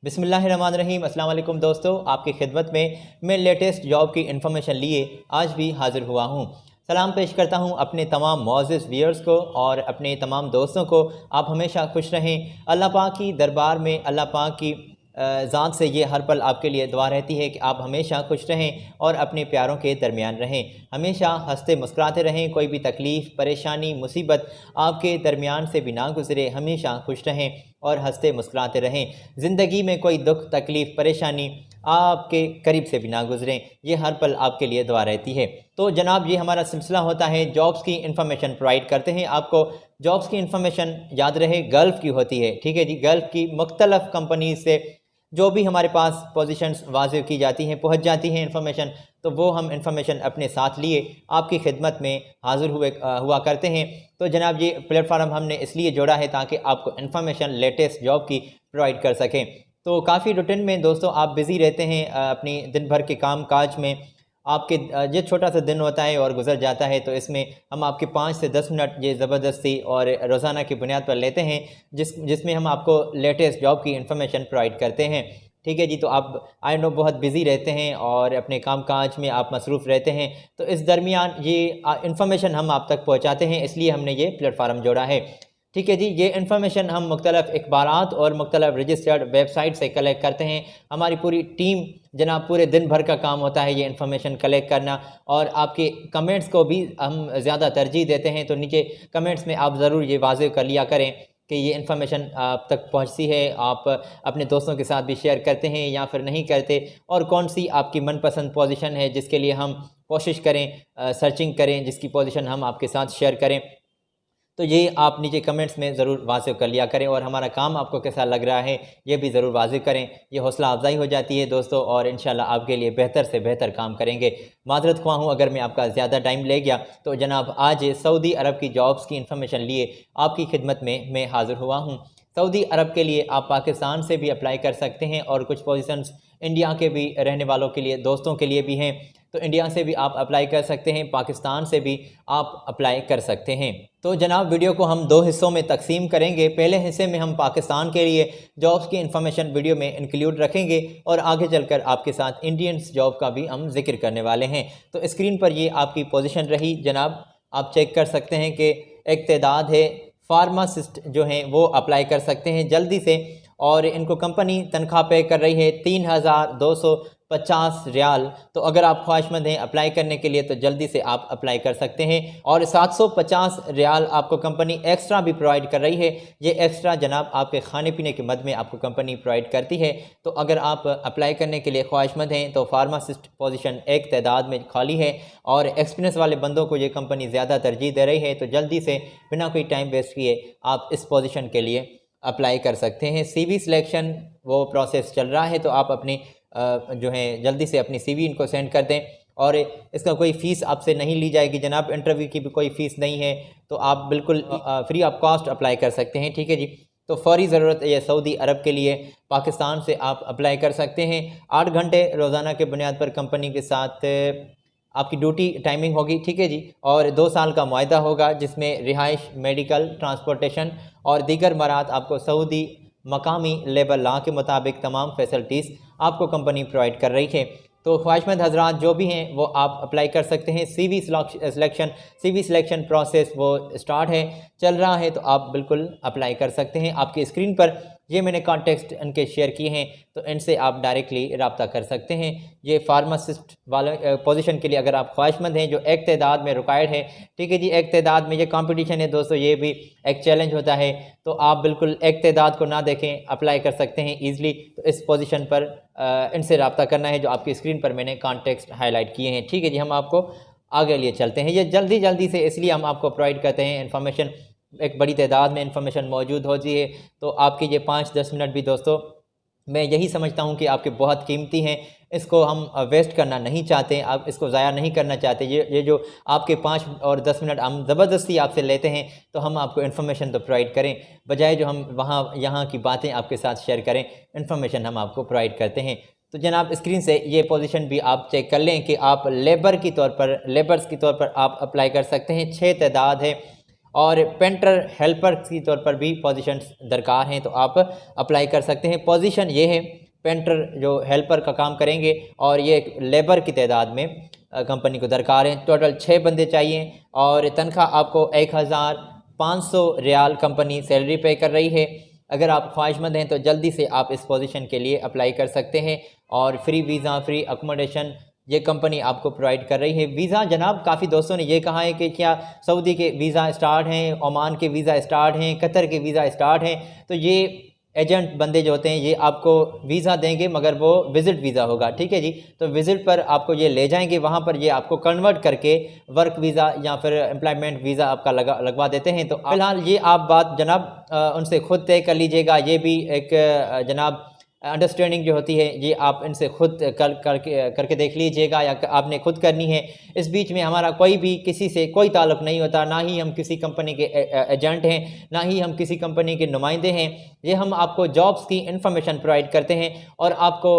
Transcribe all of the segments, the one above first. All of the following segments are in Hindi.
बिस्मिल्लाहिर्रहमानिर्रहीम। अस्सलाम वालेकुम दोस्तों, आपकी खिदमत में मैं लेटेस्ट जॉब की इन्फॉर्मेशन लिए आज भी हाज़िर हुआ हूँ। सलाम पेश करता हूँ अपने तमाम मुअज़्ज़िज़ व्यूअर्स को और अपने तमाम दोस्तों को। आप हमेशा खुश रहें। अल्लाह पाक की दरबार में अल्लाह पाक की ज़ात से ये हर पल आपके लिए दुआ रहती है कि आप हमेशा खुश रहें और अपने प्यारों के दरमियान रहें। हमेशा हंसते मुस्कुराते रहें। कोई भी तकलीफ़, परेशानी, मुसीबत आपके दरमियान से भी ना गुज़रे। हमेशा खुश रहें और हंसते मुस्कुराते रहें। ज़िंदगी में कोई दुख, तकलीफ़, परेशानी आपके करीब से भी ना गुज़रें। ये हर पल आपके लिए दुआ रहती है। तो जनाब, ये हमारा सिलसिला होता है जॉब्स की इन्फॉर्मेशन प्रोवाइड करते हैं आपको। जॉब्स की इन्फॉर्मेशन याद रहे गल्फ़ की होती है, ठीक है जी। गल्फ़ की मुख्तलिफ़ कंपनीज़ से जो भी हमारे पास पोजीशंस वाज़ेह की जाती हैं, पहुंच जाती हैं इन्फॉर्मेशन, तो वो हम इन्फॉर्मेशन अपने साथ लिए आपकी खिदमत में हाज़िर हुआ करते हैं। तो जनाब, ये प्लेटफार्म हमने इसलिए जोड़ा है ताकि आपको इन्फॉर्मेशन लेटेस्ट जॉब की प्रोवाइड कर सकें। तो काफ़ी रूटीन में दोस्तों आप बिज़ी रहते हैं अपनी दिन भर के काम काज में। आपके ये छोटा सा दिन होता है और गुजर जाता है, तो इसमें हम आपके 5 से 10 मिनट ये ज़बरदस्ती और रोज़ाना की बुनियाद पर लेते हैं, जिसमें हम आपको लेटेस्ट जॉब की इन्फॉर्मेशन प्रोवाइड करते हैं, ठीक है जी। तो आप आई नो बहुत बिज़ी रहते हैं और अपने काम काज में आप मसरूफ़ रहते हैं, तो इस दरमियान ये इन्फॉर्मेशन हम आप तक पहुँचाते हैं, इसलिए हमने ये प्लेटफार्म जोड़ा है, ठीक है जी। ये इन्फॉर्मेशन हम मुख्तलिफ़ अखबारात और मुख्तलिफ़ रजिस्टर्ड वेबसाइट से कलेक्ट करते हैं। हमारी पूरी टीम जनाब पूरे दिन भर का काम होता है ये इन्फॉर्मेशन कलेक्ट करना, और आपके कमेंट्स को भी हम ज़्यादा तरजीह देते हैं। तो नीचे कमेंट्स में आप ज़रूर ये वाज़ेह कर लिया करें कि ये इन्फॉर्मेशन आप तक पहुंचती है, आप अपने दोस्तों के साथ भी शेयर करते हैं या फिर नहीं करते, और कौन सी आपकी मनपसंद पोजीशन है जिसके लिए हम कोशिश करें, सर्चिंग करें, जिसकी पोजीशन हम आपके साथ शेयर करें। तो ये आप नीचे कमेंट्स में ज़रूर वाज़ेह कर लिया करें, और हमारा काम आपको कैसा लग रहा है ये भी ज़रूर वाज़ेह करें। ये हौसला अफ़ज़ाई हो जाती है दोस्तों, और इंशाल्लाह आपके लिए बेहतर से बेहतर काम करेंगे। माज़रत ख्वाह हूँ अगर मैं आपका ज़्यादा टाइम ले गया। तो जनाब, आज सऊदी अरब की जॉब्स की इन्फॉर्मेशन लिए आपकी खिदमत में मैं हाज़िर हुआ हूँ। सऊदी अरब के लिए आप पाकिस्तान से भी अप्लाई कर सकते हैं, और कुछ पोजीशंस इंडिया के भी रहने वालों के लिए, दोस्तों के लिए भी हैं। तो इंडिया से भी आप अप्लाई कर सकते हैं, पाकिस्तान से भी आप अप्लाई कर सकते हैं। तो जनाब, वीडियो को हम 2 हिस्सों में तकसीम करेंगे। पहले हिस्से में हम पाकिस्तान के लिए जॉब्स की इन्फॉर्मेशन वीडियो में इंक्लूड रखेंगे, और आगे चलकर आपके साथ इंडियंस जॉब का भी हम जिक्र करने वाले हैं। तो स्क्रीन पर ये आपकी पोजीशन रही जनाब, आप चेक कर सकते हैं कि एक तादाद है फार्मासिस्ट जो हैं वो अप्लाई कर सकते हैं जल्दी से, और इनको कंपनी तनख्वाह पे कर रही है 3250 रियाल। तो अगर आप ख्वाहिशमंद हैं अप्लाई करने के लिए तो जल्दी से आप अप्लाई कर सकते हैं, और 750 रियाल आपको कंपनी एक्स्ट्रा भी प्रोवाइड कर रही है। ये एक्स्ट्रा जनाब आपके खाने पीने के मद में आपको कंपनी प्रोवाइड करती है। तो अगर आप अप्लाई करने के लिए ख्वाहिशमंद हैं तो फार्मासिस्ट पोजीशन एक तादाद में खाली है, और एक्सपीरियंस वाले बंदों को ये कंपनी ज़्यादा तरजीह दे रही है। तो जल्दी से बिना कोई टाइम वेस्ट किए आप इस पोजीशन के लिए अप्लाई कर सकते हैं। सीवी सिलेक्शन वो प्रोसेस चल रहा है, तो आप अपनी जो है जल्दी से अपनी सीवी इनको सेंड कर दें, और इसका कोई फ़ीस आपसे नहीं ली जाएगी जनाब, इंटरव्यू की भी कोई फ़ीस नहीं है। तो आप बिल्कुल फ्री ऑफ कॉस्ट अप्लाई कर सकते हैं, ठीक है जी। तो फ़ौरी ज़रूरत है सऊदी अरब के लिए, पाकिस्तान से आप अप्लाई कर सकते हैं। 8 घंटे रोज़ाना के बुनियाद पर कंपनी के साथ आपकी ड्यूटी टाइमिंग होगी, ठीक है जी। और 2 साल का मुआहदा होगा, जिसमें रिहाइश, मेडिकल, ट्रांसपोर्टेशन और दीगर मराहत आपको सऊदी मकामी लेबर लॉ के मुताबिक तमाम फैसिलिटीज़ आपको कंपनी प्रोवाइड कर रही है। तो ख्वाहिशमंद हजरात जो भी हैं वो आप अप्लाई कर सकते हैं। सीवी सिलेक्शन प्रोसेस वो स्टार्ट है, चल रहा है, तो आप बिल्कुल अप्लाई कर सकते हैं। आपकी स्क्रीन पर ये मैंने कॉन्टेक्स्ट इनके शेयर किए हैं, तो इनसे आप डायरेक्टली रब्ता कर सकते हैं। ये फार्मासिस्ट वाले पोजीशन के लिए अगर आप ख्वाहिशमंद हैं, जो एक तादाद में रिक्वायर्ड है, ठीक है जी। एक तादाद में ये कंपटीशन है दोस्तों, ये भी एक चैलेंज होता है। तो आप बिल्कुल एक तादाद को ना देखें, अप्लाई कर सकते हैं ईज़िली। तो इस पोजीशन पर इनसे रब्ता करना है, जो आपकी स्क्रीन पर मैंने कॉन्टेक्स्ट हाईलाइट किए हैं, ठीक है जी। हम आपको आगे लिए चलते हैं। ये जल्दी से इसलिए हम आपको प्रोवाइड करते हैं इन्फॉर्मेशन, एक बड़ी तादाद में इन्फॉर्मेशन मौजूद होती है। तो आपके ये 5-10 मिनट भी दोस्तों मैं यही समझता हूँ कि आपके बहुत कीमती हैं, इसको हम वेस्ट करना नहीं चाहते, आप इसको ज़ाया नहीं करना चाहते। ये जो आपके 5 और 10 मिनट हम ज़बरदस्ती आपसे लेते हैं, तो हम आपको इन्फॉर्मेशन तो प्रोवाइड करें, बजाय जो हम यहाँ की बातें आपके साथ शेयर करें, इन्फॉर्मेशन हम आपको प्रोवाइड करते हैं। तो जनाब, स्क्रीन से ये पोजीशन भी आप चेक कर लें कि आप लेबर्स के तौर पर आप अप्लाई कर सकते हैं। 6 तादाद है, और पेंटर हेल्पर के तौर पर भी पोजीशंस दरकार हैं, तो आप अप्लाई कर सकते हैं। पोजीशन ये है, पेंटर जो हेल्पर का काम करेंगे और ये लेबर की तादाद में कंपनी को दरकार है। टोटल 6 बंदे चाहिए और तनख्वाह आपको 1500 रियाल कंपनी सैलरी पे कर रही है। अगर आप ख्वाहिशमंद हैं तो जल्दी से आप इस पोजीशन के लिए अप्लाई कर सकते हैं और फ्री वीज़ा, फ्री अकोमोडेशन ये कंपनी आपको प्रोवाइड कर रही है। वीज़ा जनाब, काफ़ी दोस्तों ने ये कहा है कि क्या सऊदी के वीज़ा स्टार्ट हैं, ओमान के वीज़ा स्टार्ट हैं, कतर के वीज़ा स्टार्ट हैं। तो ये एजेंट बंदे जो होते हैं ये आपको वीज़ा देंगे मगर वो विज़िट वीज़ा होगा, ठीक है जी। तो विज़िट पर आपको ये ले जाएंगे, वहाँ पर ये आपको कन्वर्ट करके वर्क वीज़ा या फिर एम्प्लॉयमेंट वीज़ा आपका लगवा देते हैं। तो फ़िलहाल ये आप बात जनाब उनसे ख़ुद तय कर लीजिएगा। ये भी एक जनाब अंडरस्टैंडिंग जो होती है ये आप इनसे खुद करके देख लीजिएगा या आपने खुद करनी है। इस बीच में हमारा कोई भी किसी से कोई ताल्लुक़ नहीं होता, ना ही हम किसी कंपनी के एजेंट हैं, ना ही हम किसी कंपनी के नुमाइंदे हैं। ये हम आपको जॉब्स की इंफॉर्मेशन प्रोवाइड करते हैं और आपको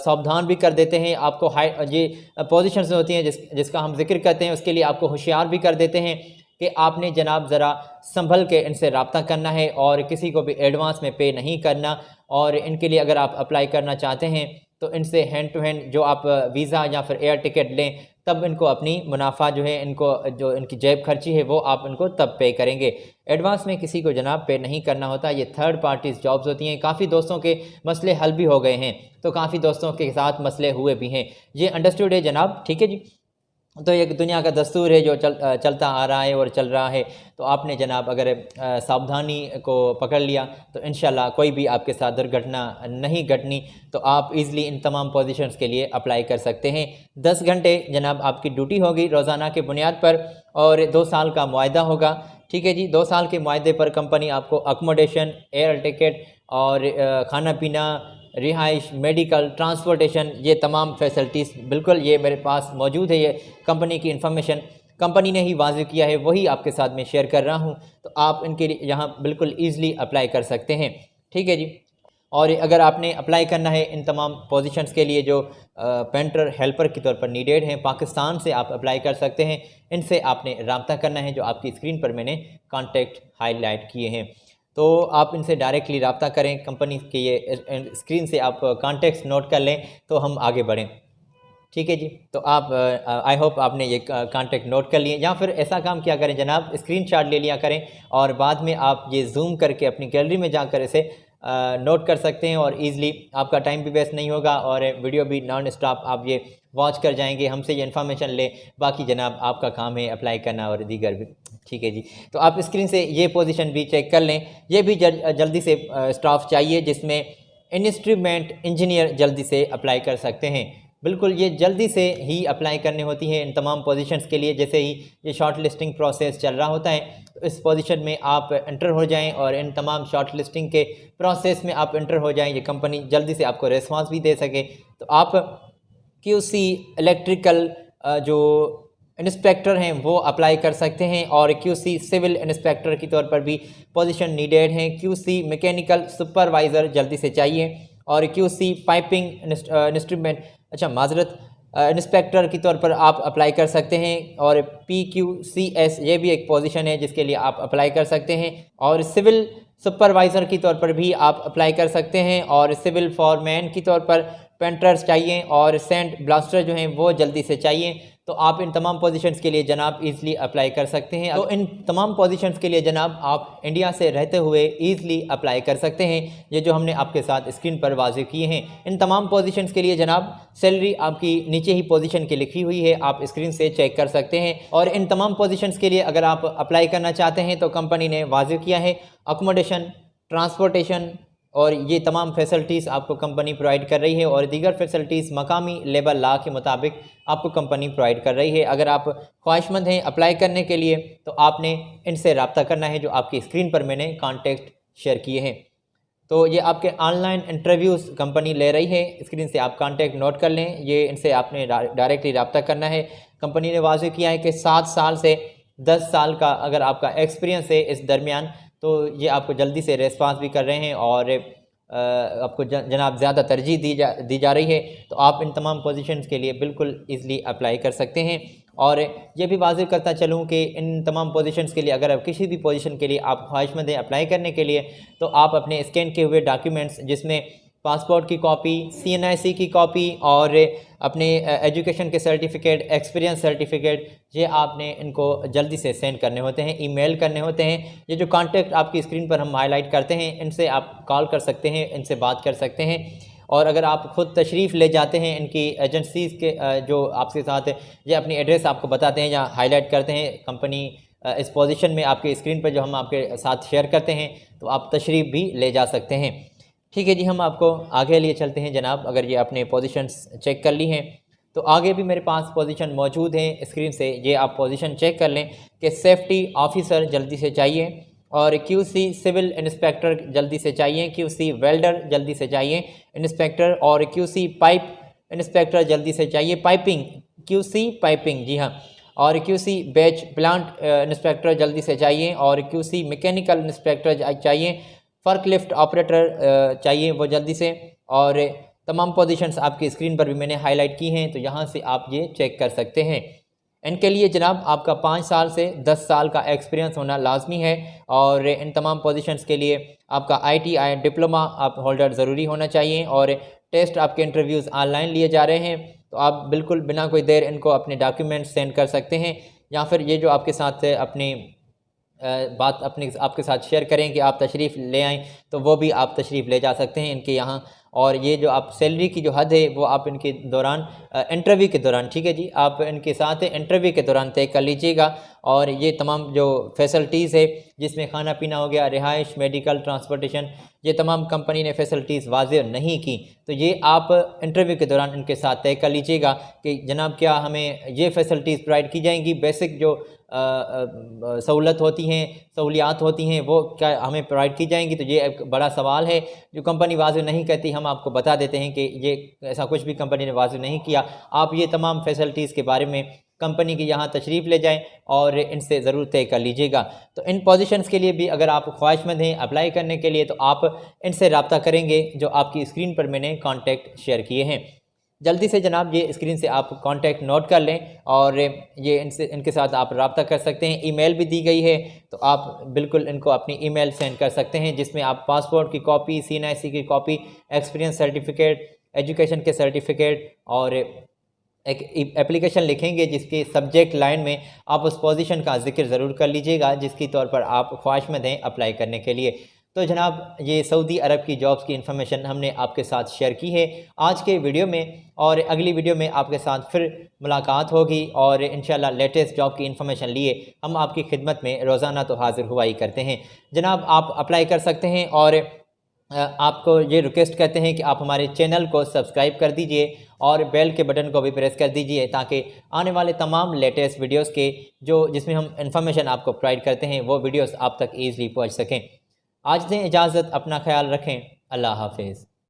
सावधान भी कर देते हैं। आपको ये पोजीशंस होती हैं जिसका हम जिक्र करते हैं, उसके लिए आपको होशियार भी कर देते हैं कि आपने जनाब ज़रा संभल के इनसे रब्ता करना है और किसी को भी एडवांस में पे नहीं करना। और इनके लिए अगर आप अप्लाई करना चाहते हैं तो इनसे हैंड टू हैंड जो आप वीज़ा या फिर एयर टिकट लें तब इनको अपनी मुनाफा जो है, इनको जो इनकी जेब खर्ची है वो आप इनको तब पे करेंगे। एडवांस में किसी को जनाब पे नहीं करना होता। ये थर्ड पार्टीज़ जॉब्स होती हैं। काफ़ी दोस्तों के मसले हल भी हो गए हैं, तो काफ़ी दोस्तों के साथ मसले हुए भी हैं। ये अंडरस्टूड है जनाब, ठीक है जी। तो एक दुनिया का दस्तूर है जो चलता आ रहा है और चल रहा है। तो आपने जनाब अगर सावधानी को पकड़ लिया तो इंशाल्लाह कोई भी आपके साथ दुर्घटना नहीं घटनी। तो आप इजीली इन तमाम पोजीशंस के लिए अप्लाई कर सकते हैं। 10 घंटे जनाब आपकी ड्यूटी होगी रोज़ाना के बुनियाद पर और 2 साल का मुआहदा होगा, ठीक है जी। 2 साल के मुआहदे पर कंपनी आपको अकोमोडेशन, एयर टिकट और खाना पीना, रिहाइश, मेडिकल, ट्रांसपोर्टेशन ये तमाम फैसिलिटीज़ बिल्कुल ये मेरे पास मौजूद है। ये कंपनी की इन्फॉर्मेशन कंपनी ने ही वाज़ेह किया है, वही आपके साथ में शेयर कर रहा हूँ। तो आप इनके लिए यहाँ बिल्कुल ईज़िली अप्लाई कर सकते हैं, ठीक है जी। और अगर आपने अप्लाई करना है इन तमाम पोजीशंस के लिए जो पेंटर हेल्पर के तौर पर नीडेड हैं, पाकिस्तान से आप अप्लाई कर सकते हैं। इनसे आपने रब्ता करना है जो आपकी स्क्रीन पर मैंने कॉन्टैक्ट हाईलाइट किए हैं। तो आप इनसे डायरेक्टली रब्ता करें। कंपनी के ये स्क्रीन से आप कॉन्टैक्ट्स नोट कर लें तो हम आगे बढ़ें, ठीक है जी। तो आप आई होप आपने ये कॉन्टैक्ट नोट कर लिए, या फिर ऐसा काम किया करें जनाब, स्क्रीनशॉट ले लिया करें और बाद में आप ये जूम करके अपनी गैलरी में जाकर इसे नोट कर सकते हैं और ईज़िली आपका टाइम भी वेस्ट नहीं होगा और वीडियो भी नॉन स्टॉप आप ये वॉच कर जाएंगे। हमसे ये इन्फॉर्मेशन ले, बाकी जनाब आपका काम है अप्लाई करना और दीगर भी, ठीक है जी। तो आप स्क्रीन से ये पोजीशन भी चेक कर लें। ये भी जल्दी से स्टाफ चाहिए जिसमें इंस्ट्रूमेंट इंजीनियर जल्दी से अप्लाई कर सकते हैं। बिल्कुल ये जल्दी से ही अप्लाई करनी होती है इन तमाम पोजीशंस के लिए। जैसे ही ये शॉर्ट लिस्टिंग प्रोसेस चल रहा होता है तो इस पोजीशन में आप एंटर हो जाएं और इन तमाम शॉर्ट लिस्टिंग के प्रोसेस में आप एंटर हो जाएं, ये कंपनी जल्दी से आपको रिस्पांस भी दे सके। तो आप QC इलेक्ट्रिकल जो इंस्पेक्टर हैं वो अप्लाई कर सकते हैं और QC सिविल इंस्पेक्टर के तौर पर भी पोजीशन नीडेड हैं। QC मैकेनिकल सुपरवाइज़र जल्दी से चाहिए और QC पाइपिंग इंस्ट्रूमेंट इंस्पेक्टर के तौर पर आप अप्लाई कर सकते हैं। और PQCS ये भी एक पोजीशन है जिसके लिए आप अप्लाई कर सकते हैं। और सिविल सुपरवाइज़र के तौर पर भी आप अप्लाई कर सकते हैं और सिविल फॉरमैन के तौर पर पेंटर्स चाहिए और सेंट ब्लास्टर जो हैं वो जल्दी से चाहिए। तो आप इन तमाम पोजीशंस के लिए जनाब इजीली अप्लाई कर सकते हैं। तो इन तमाम पोजीशंस के लिए जनाब आप इंडिया से रहते हुए इजीली अप्लाई कर सकते हैं, ये जो हमने आपके साथ स्क्रीन पर वाज़ेह किए हैं। इन तमाम पोजीशंस के लिए जनाब सैलरी आपकी नीचे ही पोजीशन की लिखी हुई है, आप स्क्रीन से चेक कर सकते हैं। और इन तमाम पोजीशंस के लिए अगर आप अप्लाई करना चाहते हैं तो कंपनी ने वाज़ेह किया है अकोमोडेशन, ट्रांसपोर्टेशन और ये तमाम फैसिलिटीज़ आपको कंपनी प्रोवाइड कर रही है और दीगर फैसिलिटीज़ मकामी लेबर लॉ के मुताबिक आपको कंपनी प्रोवाइड कर रही है। अगर आप ख्वाहिशमंद हैं अप्लाई करने के लिए तो आपने इनसे रब्ता करना है जो आपकी स्क्रीन पर मैंने कॉन्टैक्ट शेयर किए हैं। तो ये आपके ऑनलाइन इंटरव्यूज़ कंपनी ले रही है, स्क्रीन से आप कॉन्टैक्ट नोट कर लें। ये इनसे आपने डायरेक्टली रब्ता करना है। कंपनी ने वाज़ेह किया है कि 7 साल से 10 साल का अगर आपका एक्सपीरियंस है इस दरमियान तो ये आपको जल्दी से रेस्पॉन्स भी कर रहे हैं और आपको जनाब ज़्यादा तरजीह दी जा रही है। तो आप इन तमाम पोजीशंस के लिए बिल्कुल ईज़िली अप्लाई कर सकते हैं। और ये भी वाज़ेह करता चलूँ कि इन तमाम पोजीशंस के लिए अगर आप किसी भी पोजीशन के लिए आप ख्वाहिशमंद हैं अप्लाई करने के लिए, तो आप अपने स्कैन किए हुए डॉक्यूमेंट्स जिसमें पासपोर्ट की कॉपी, CNIC की कॉपी और अपने एजुकेशन के सर्टिफिकेट, एक्सपीरियंस सर्टिफिकेट, ये आपने इनको जल्दी से सेंड करने होते हैं, ईमेल करने होते हैं। ये जो कॉन्टैक्ट आपकी स्क्रीन पर हम हाईलाइट करते हैं, इनसे आप कॉल कर सकते हैं, इनसे बात कर सकते हैं। और अगर आप ख़ुद तशरीफ़ ले जाते हैं इनकी एजेंसीज़ के जो आपके साथ ये अपनी एड्रेस आपको बताते हैं या हाईलाइट करते हैं कंपनी इस पोजीशन में आपके स्क्रीन पर जो हम आपके साथ शेयर करते हैं, तो आप तशरीफ़ भी ले जा सकते हैं। ठीक है जी, हम आपको आगे लिए चलते हैं जनाब। अगर ये आपने पोजीशंस चेक कर ली हैं तो आगे भी मेरे पास पोजीशन मौजूद हैं स्क्रीन से, ये आप पोजीशन चेक कर लें कि सेफ्टी ऑफिसर जल्दी से चाहिए, और QC सिविल इंस्पेक्टर जल्दी से चाहिए, QC वेल्डर जल्दी से चाहिए इंस्पेक्टर, और QC पाइप इंस्पेक्टर जल्दी से चाहिए, पाइपिंग QC पाइपिंग, जी हाँ, और QC बैच प्लांट इंस्पेक्टर जल्दी से चाहिए, और QC मैकेनिकल इंस्पेक्टर चाहिए, फ़र्क लिफ्ट ऑपरेटर चाहिए वो जल्दी से। और तमाम पोजीशंस आपकी स्क्रीन पर भी मैंने हाईलाइट की हैं, तो यहाँ से आप ये चेक कर सकते हैं। इनके लिए जनाब आपका 5 साल से 10 साल का एक्सपीरियंस होना लाजमी है, और इन तमाम पोजीशंस के लिए आपका ITI डिप्लोमा आप होल्डर ज़रूरी होना चाहिए, और टेस्ट आपके इंटरव्यूज़ ऑनलाइन लिए जा रहे हैं। तो आप बिल्कुल बिना कोई देर इनको अपने डॉक्यूमेंट्स सेंड कर सकते हैं, या फिर ये जो आपके साथ अपनी बात अपने आपके साथ शेयर करें कि आप तशरीफ़ ले आएँ, तो वो भी आप तशरीफ़ ले जा सकते हैं इनके यहाँ। और ये जो आप सैलरी की जो हद है वो आप इनके दौरान इंटरव्यू के दौरान, ठीक है जी, आप इनके साथ इंटरव्यू के दौरान तय कर लीजिएगा। और ये तमाम जो फैसिलिटीज़ है जिसमें खाना पीना हो गया, रिहाइश, मेडिकल, ट्रांसपोर्टेशन, ये तमाम कंपनी ने फैसिलिटीज़ वाज़ेह नहीं की, तो ये आप इंटरव्यू के दौरान इनके साथ तय कर लीजिएगा कि जनाब क्या हमें ये फैसिलिटीज़ प्रोवाइड की जाएंगी, बेसिक जो सहूलत होती हैं, सहूलियात होती हैं, वो क्या हमें प्रोवाइड की जाएंगी। तो ये एक बड़ा सवाल है जो कंपनी वाज़ेह नहीं कहती, हम आपको बता देते हैं कि ये ऐसा कुछ भी कंपनी ने वाज़ेह नहीं किया। आप ये तमाम फैसिलिटीज़ के बारे में कंपनी की यहाँ तशरीफ़ ले जाएं और इनसे ज़रूर तय कर लीजिएगा। तो इन पोजीशंस के लिए भी अगर आप ख्वाहिशमंद हैं अप्लाई करने के लिए, तो आप इनसे रब्ता करेंगे जो आपकी स्क्रीन पर मैंने कॉन्टैक्ट शेयर किए हैं। जल्दी से जनाब ये स्क्रीन से आप कॉन्टैक्ट नोट कर लें, और ये इनके साथ आप रब्ता कर सकते हैं। ईमेल भी दी गई है, तो आप बिल्कुल इनको अपनी ईमेल सेंड कर सकते हैं, जिसमें आप पासपोर्ट की कॉपी, CNIC की कॉपी, एक्सपीरियंस सर्टिफिकेट, एजुकेशन के सर्टिफिकेट, और एक एप्लीकेशन लिखेंगे जिसके सब्जेक्ट लाइन में आप उस पोजीशन का जिक्र ज़रूर कर लीजिएगा जिसकी तौर पर आप ख्वाहिशमंद हैं अप्लाई करने के लिए। तो जनाब ये सऊदी अरब की जॉब्स की इन्फॉर्मेशन हमने आपके साथ शेयर की है आज के वीडियो में, और अगली वीडियो में आपके साथ फिर मुलाकात होगी, और इंशाल्लाह लेटेस्ट जॉब की इन्फॉर्मेशन लिए हम आपकी खिदमत में रोज़ाना तो हाज़िर हुआ ही करते हैं। जनाब आप अप्लाई कर सकते हैं, और आपको ये रिक्वेस्ट करते हैं कि आप हमारे चैनल को सब्सक्राइब कर दीजिए और बेल के बटन को भी प्रेस कर दीजिए, ताकि आने वाले तमाम लेटेस्ट वीडियोस के जिसमें हम इन्फॉर्मेशन आपको प्रोवाइड करते हैं वो वीडियोस आप तक ईज़िली पहुंच सकें। आज दें इजाज़त, अपना ख्याल रखें, अल्लाह हाफिज़।